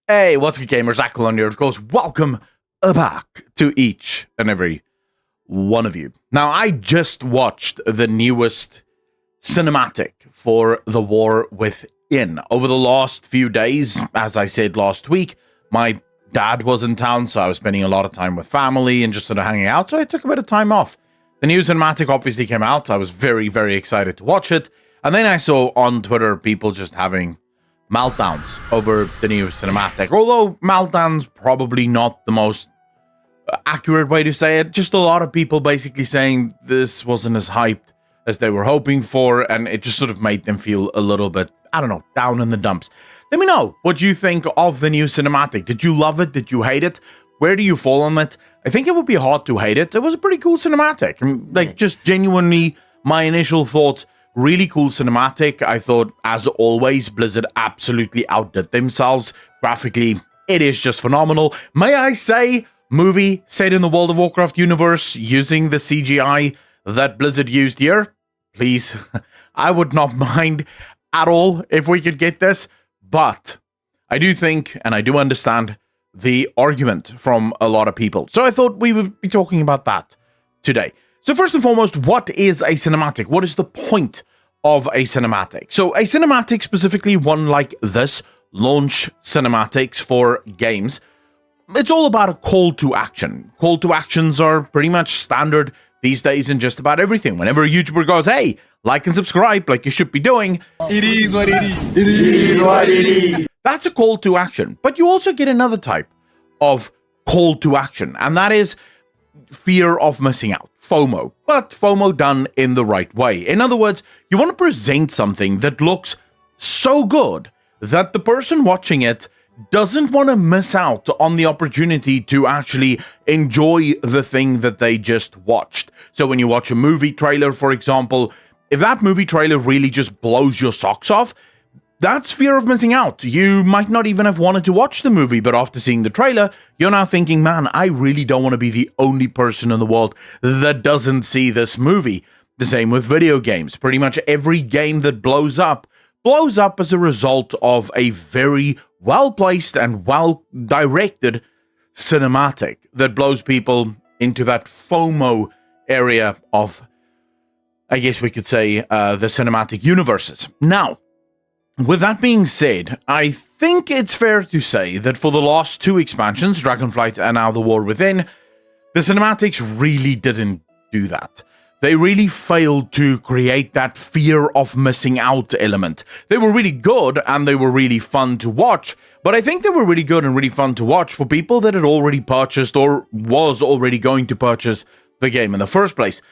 Hey, what's good, gamers? Aquilon here, of course. Welcome back to each and every one of you. Now, I just watched the newest cinematic for The War Within. Over the last few days, as I said last week, my dad was in town, so I was spending a lot of time with family and just sort of hanging out, so I took a bit of time off. The new cinematic obviously came out. I was very, very excited to watch it. And then I saw on Twitter people just having meltdowns over the new cinematic, although meltdowns probably not the most accurate way to say it. Just a lot of people basically saying this wasn't as hyped as they were hoping for, and it just sort of made them feel a little bit, I don't know, down in the dumps. Let me know what you think of the new cinematic. Did you love it? Did you hate it? Where do you fall on it? I think it would be hard to hate it. It was a pretty cool cinematic. Like, just genuinely, my initial thoughts, really cool cinematic. I thought, as always, Blizzard absolutely outdid themselves. Graphically, it is just phenomenal. May I say, movie set in the World of Warcraft universe using the CGI that Blizzard used here. Please, I would not mind at all if we could get this. But I do think, and I do understand, the argument from a lot of people. So I thought we would be talking about that today. So first and foremost, what is a cinematic? What is the point of a cinematic? So a cinematic, specifically one like this, launch cinematics for games, it's all about a call to action. Call to actions are pretty much standard these days in just about everything. Whenever a YouTuber goes, hey, like and subscribe, like you should be doing, it is what it is. It is what it is. That's a call to action. But you also get another type of call to action, and that is fear of missing out, FOMO, but FOMO done in the right way. In other words, you want to present something that looks so good that the person watching it doesn't want to miss out on the opportunity to actually enjoy the thing that they just watched. So when you watch a movie trailer, for example, if that movie trailer really just blows your socks off, that's fear of missing out. You might not even have wanted to watch the movie, but after seeing the trailer, you're now thinking, man, I really don't want to be the only person in the world that doesn't see this movie. The same with video games. Pretty much every game that blows up as a result of a very well-placed and well-directed cinematic that blows people into that FOMO area of, I guess we could say, the cinematic universes. Now, with that being said, I think it's fair to say that for the last two expansions, Dragonflight and now The War Within, the cinematics really didn't do that. They really failed to create that fear of missing out element. They were really good and they were really fun to watch, but I think they were really good and really fun to watch for people that had already purchased or was already going to purchase the game in the first place.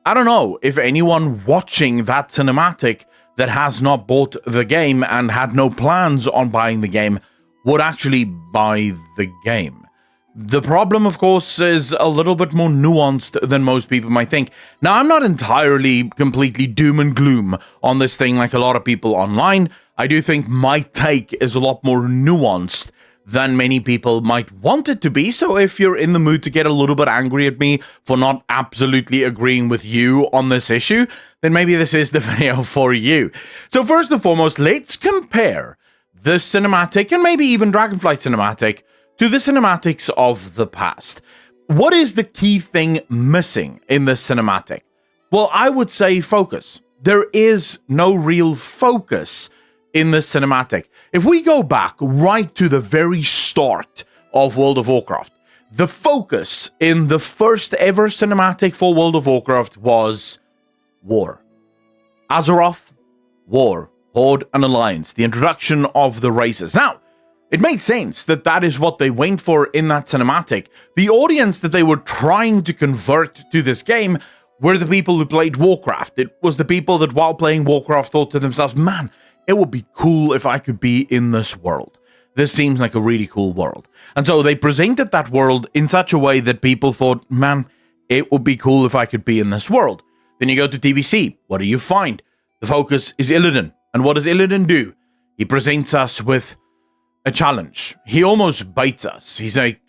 I don't know if anyone watching that cinematic that has not bought the game and had no plans on buying the game would actually buy the game. The problem, of course, is a little bit more nuanced than most people might think. Now, I'm not entirely completely doom and gloom on this thing like a lot of people online. I do think my take is a lot more nuanced than many people might want it to be. So if you're in the mood to get a little bit angry at me for not absolutely agreeing with you on this issue, then maybe this is the video for you. So first and foremost, let's compare this cinematic and maybe even Dragonflight cinematic to the cinematics of the past. What is the key thing missing in this cinematic? Well, I would say focus. There is no real focus in this cinematic. If we go back right to the very start of World of Warcraft, the focus in the first ever cinematic for World of Warcraft was war. Azeroth, war, Horde, and Alliance, the introduction of the races. Now, it made sense that that is what they went for in that cinematic. The audience that they were trying to convert to this game were the people who played Warcraft. It was the people that while playing Warcraft thought to themselves, man, it would be cool if I could be in this world. This seems like a really cool world. And so they presented that world in such a way that people thought, man, it would be cool if I could be in this world. Then you go to TBC. What do you find? The focus is Illidan. And what does Illidan do? He presents us with a challenge. He almost baits us. He's like,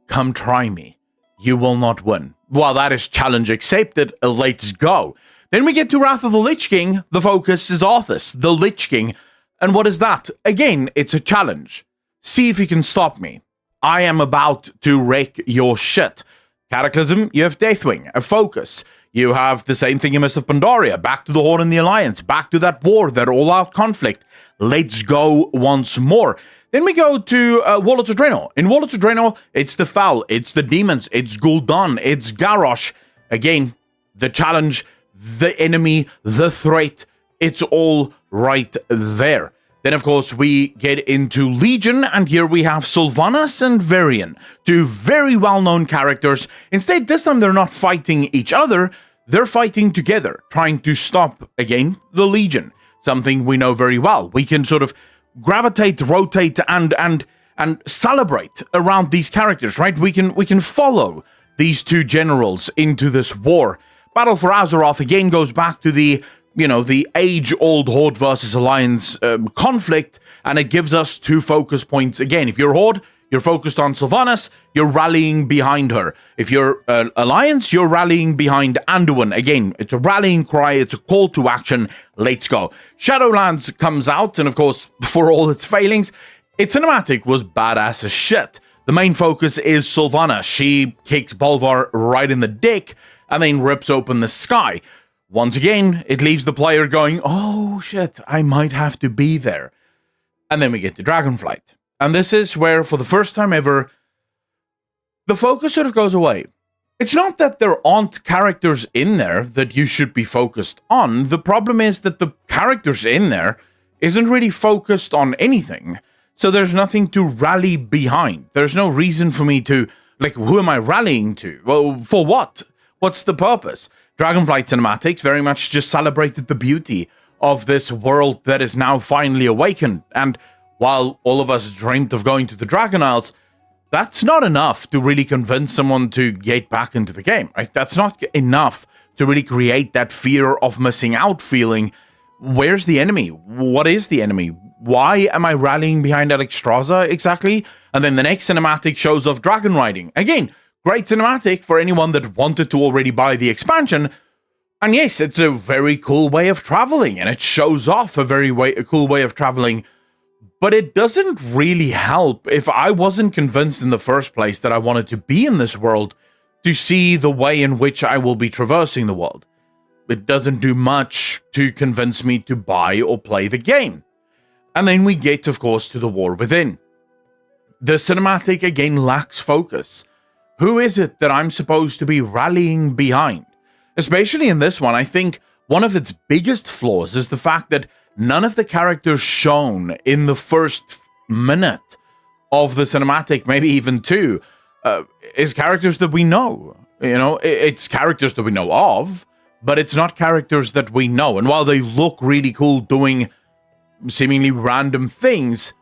come try me. You will not win. Well, that is challenge accepted. Let's go. Then we get to Wrath of the Lich King. The focus is Arthas, the Lich King. And what is that? Again, it's a challenge. See if you can stop me. I am about to wreck your shit. Cataclysm, you have Deathwing, a focus. You have the same thing in Mists of Pandaria, back to the Horde and the Alliance, back to that war, that all-out conflict. Let's go once more. Then we go to Warlords of Draenor. In Warlords of Draenor, it's the Fel, it's the Demons, it's Gul'dan, it's Garrosh. Again, the challenge, the enemy, the threat, it's all right there. Then, of course, we get into Legion, and here we have Sylvanas and Varian, two very well-known characters. Instead, this time they're not fighting each other, they're fighting together, trying to stop, again, the Legion. Something we know very well. We can sort of gravitate, rotate, and celebrate around these characters, right? We can follow these two generals into this war. Battle for Azeroth, again, goes back to the age-old Horde versus Alliance conflict, and it gives us two focus points. Again, if you're Horde, you're focused on Sylvanas, you're rallying behind her. If you're Alliance, you're rallying behind Anduin. Again, it's a rallying cry, it's a call to action, let's go. Shadowlands comes out, and of course, for all its failings, its cinematic was badass as shit. The main focus is Sylvanas. She kicks Bolvar right in the dick, and then rips open the sky. Once again, it leaves the player going, oh shit, I might have to be there. And then we get to Dragonflight. And this is where, for the first time ever, the focus sort of goes away. It's not that there aren't characters in there that you should be focused on. The problem is that the characters in there isn't really focused on anything. So there's nothing to rally behind. There's no reason for me to, like, who am I rallying to? Well, for what? What's the purpose? Dragonflight cinematics very much just celebrated the beauty of this world that is now finally awakened. And while all of us dreamt of going to the Dragon Isles, that's not enough to really convince someone to get back into the game, right? That's not enough to really create that fear of missing out feeling. Where's the enemy? What is the enemy? Why am I rallying behind Alexstrasza exactly? And then the next cinematic shows off dragon riding. Again, great cinematic for anyone that wanted to already buy the expansion. And yes, it's a very cool way of traveling, and it shows off a cool way of traveling. But it doesn't really help if I wasn't convinced in the first place that I wanted to be in this world to see the way in which I will be traversing the world. It doesn't do much to convince me to buy or play the game. And then we get, of course, to the War Within. The cinematic again lacks focus. Who is it that I'm supposed to be rallying behind? Especially in this one, I think one of its biggest flaws is the fact that none of the characters shown in the first minute of the cinematic, maybe even two, is characters that we know. You know, it's characters that we know of, but it's not characters that we know. And while they look really cool doing seemingly random things,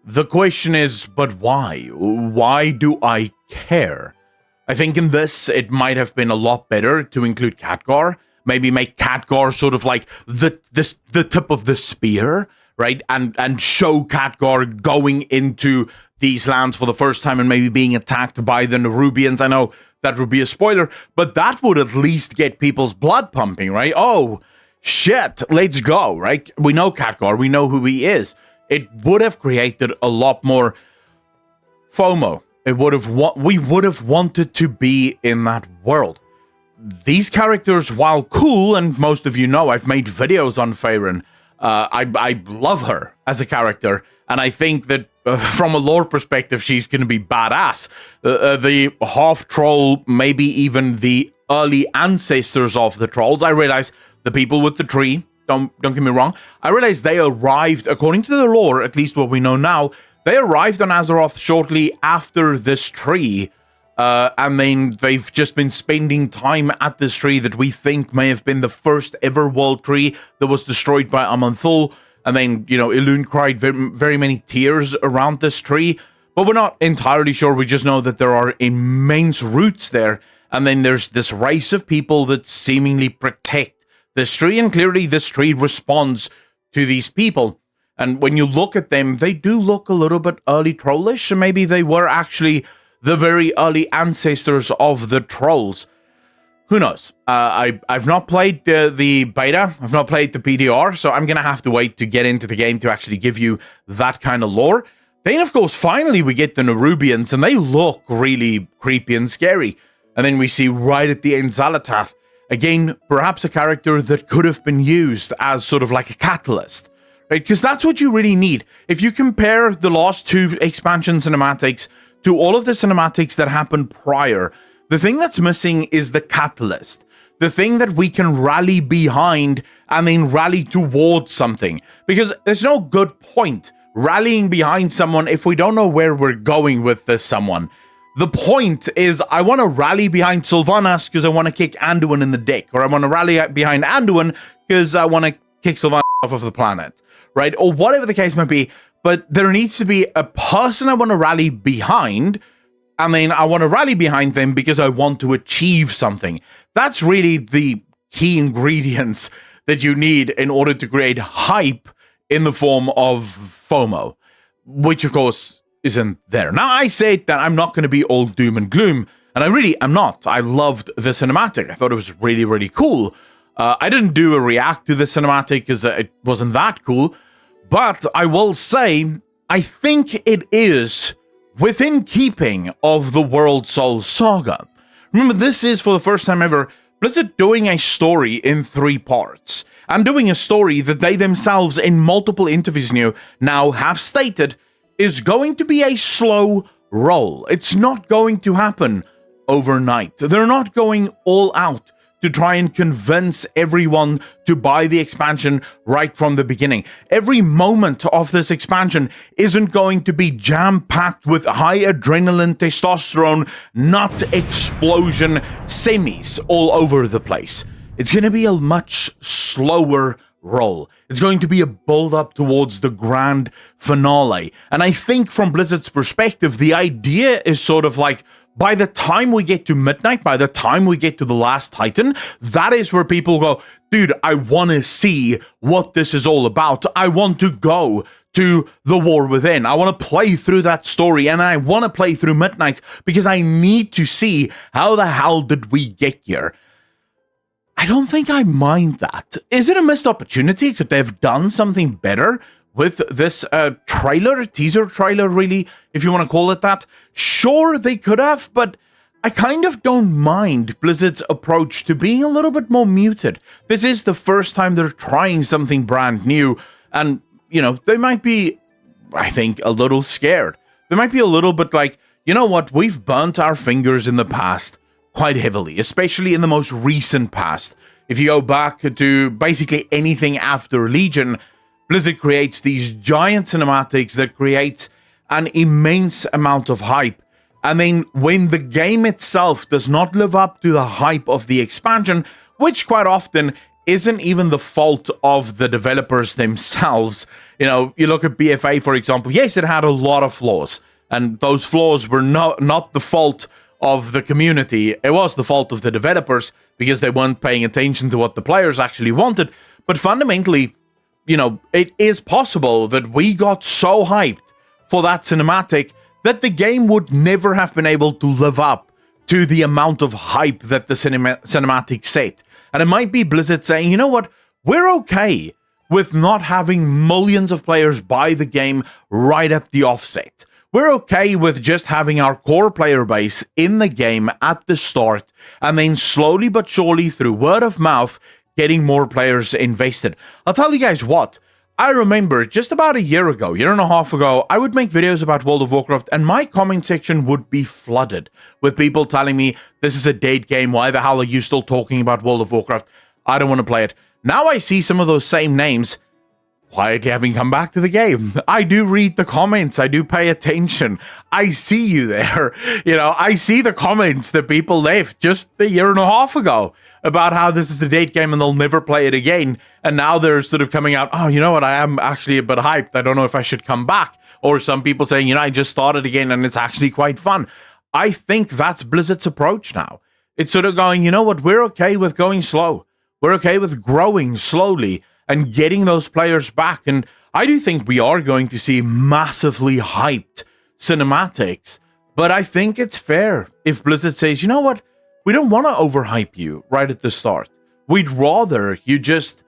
the question is, but why? Why do I care? I think in this, it might have been a lot better to include Khadgar. Maybe make Khadgar sort of like the tip of the spear, right? And show Khadgar going into these lands for the first time and maybe being attacked by the Nerubians. I know that would be a spoiler, but that would at least get people's blood pumping, right? Oh, shit, let's go, right? We know Khadgar, we know who he is. It would have created a lot more FOMO. We would have wanted to be in that world. These characters, while cool, and most of you know I've made videos on Faerun, I love her as a character, and I think that from a lore perspective, she's going to be badass. The half-troll, maybe even the early ancestors of the trolls, I realize the people with the tree, don't get me wrong, I realize they arrived, according to the lore, at least what we know now, they arrived on Azeroth shortly after this tree, and then they've just been spending time at this tree that we think may have been the first ever world tree that was destroyed by Aman'Thul. And then, you know, Elune cried very, very many tears around this tree. But we're not entirely sure. We just know that there are immense roots there. And then there's this race of people that seemingly protect this tree. And clearly this tree responds to these people. And when you look at them, they do look a little bit early trollish. So maybe they were actually the very early ancestors of the trolls. Who knows? I've not played the beta. I've not played the PDR, so I'm going to have to wait to get into the game to actually give you that kind of lore. Then, of course, finally we get the Nerubians, and they look really creepy and scary. And then we see right at the end Xal'atath. Again, perhaps a character that could have been used as sort of like a catalyst, right? Because that's what you really need. If you compare the last 2 expansion cinematics to all of the cinematics that happened prior, the thing that's missing is the catalyst. The thing that we can rally behind and then rally towards something. Because there's no good point rallying behind someone if we don't know where we're going with this someone. The point is, I want to rally behind Sylvanas because I want to kick Anduin in the dick, or I want to rally behind Anduin because I want to kick Sylvanas off of the planet, right? Or whatever the case might be, but there needs to be a person I want to rally behind, and then I want to rally behind them because I want to achieve something. That's really the key ingredients that you need in order to create hype in the form of FOMO, which of course isn't there. Now, I say that I'm not going to be all doom and gloom, and I really am not. I loved the cinematic. I thought it was really, really cool. I didn't do a react to the cinematic because it wasn't that cool, but I will say, I think it is within keeping of the World Soul Saga. Remember, this is, for the first time ever, Blizzard doing a story in 3 parts, and doing a story that they themselves in multiple interviews now have stated is going to be a slow roll. It's not going to happen overnight. They're not going all out to try and convince everyone to buy the expansion right from the beginning. Every moment of this expansion isn't going to be jam-packed with high adrenaline, testosterone, nut explosion semis all over the place. It's going to be a much slower roll. It's going to be a build up towards the grand finale. And I think from Blizzard's perspective, the idea is sort of like, by the time we get to midnight, by the time we get to the last Titan, that is where people go, dude, I want to see what this is all about. I want to go to the War Within. I want to play through that story, and I want to play through Midnight because I need to see how the hell did we get here. I don't think I mind that. Is it a missed opportunity? Could they have done something better with this teaser trailer, really, if you want to call it that? Sure, they could have, but I kind of don't mind Blizzard's approach to being a little bit more muted. This is the first time they're trying something brand new, and, you know, they might be, I think, a little scared. They might be a little bit like, you know what, we've burnt our fingers in the past quite heavily, especially in the most recent past. If you go back to basically anything after Legion, Blizzard creates these giant cinematics that create an immense amount of hype. And then when the game itself does not live up to the hype of the expansion, which quite often isn't even the fault of the developers themselves. You know, you look at BFA, for example. Yes, it had a lot of flaws, and those flaws were not the fault of the community. It was the fault of the developers because they weren't paying attention to what the players actually wanted. But fundamentally, you know, it is possible that we got so hyped for that cinematic that the game would never have been able to live up to the amount of hype that the cinematic set. And it might be Blizzard saying, you know what, we're okay with not having millions of players buy the game right at the offset. We're okay with just having our core player base in the game at the start, and then slowly but surely through word of mouth, getting more players invested. I'll tell you guys what, I remember just about a year and a half ago, I would make videos about World of Warcraft, and my comment section would be flooded with people telling me, this is a dead game, why the hell are you still talking about World of Warcraft? I don't want to play it. Now I see some of those same names quietly having come back to the game. I do read the comments. I do pay attention. I see you there. You know, I see the comments that people left just a year and a half ago about how this is a dead game and they'll never play it again. And now they're sort of coming out, oh, you know what, I am actually a bit hyped. I don't know if I should come back. Or some people saying, you know, I just started again and it's actually quite fun. I think that's Blizzard's approach now. It's sort of going, you know what, we're okay with going slow. We're okay with growing slowly and getting those players back. And I do think we are going to see massively hyped cinematics, but I think it's fair if Blizzard says, you know what, we don't want to overhype you right at the start. We'd rather you just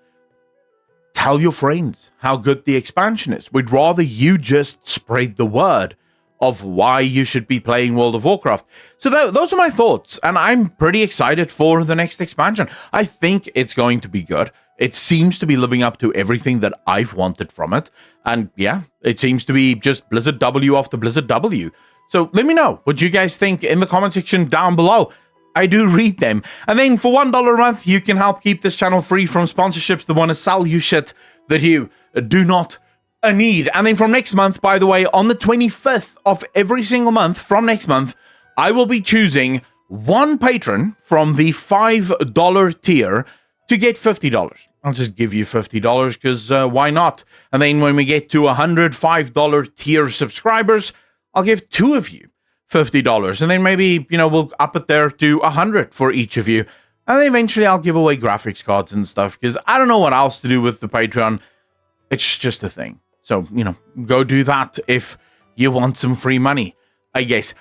tell your friends how good the expansion is. We'd rather you just spread the word of why you should be playing World of Warcraft. So those are my thoughts, and I'm pretty excited for the next expansion. I think it's going to be good. It seems to be living up to everything that I've wanted from it. And yeah, it seems to be just Blizzard W after Blizzard W. So let me know what you guys think in the comment section down below. I do read them. And then for $1 a month, you can help keep this channel free from sponsorships that want to sell you shit that you do not need. And then from next month, by the way, on the 25th of every single month from next month, I will be choosing one patron from the $5 tier to get $50. I'll just give you $50 because why not? And then when we get to $105 tier subscribers, I'll give 2 of you $50. And then maybe, we'll up it there to $100 for each of you. And then eventually I'll give away graphics cards and stuff because I don't know what else to do with the Patreon. It's just a thing. So, go do that if you want some free money, I guess.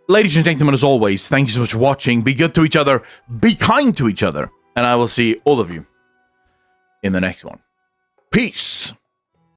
Ladies and gentlemen, as always, thank you so much for watching. Be good to each other. Be kind to each other. And I will see all of you in the next one. Peace.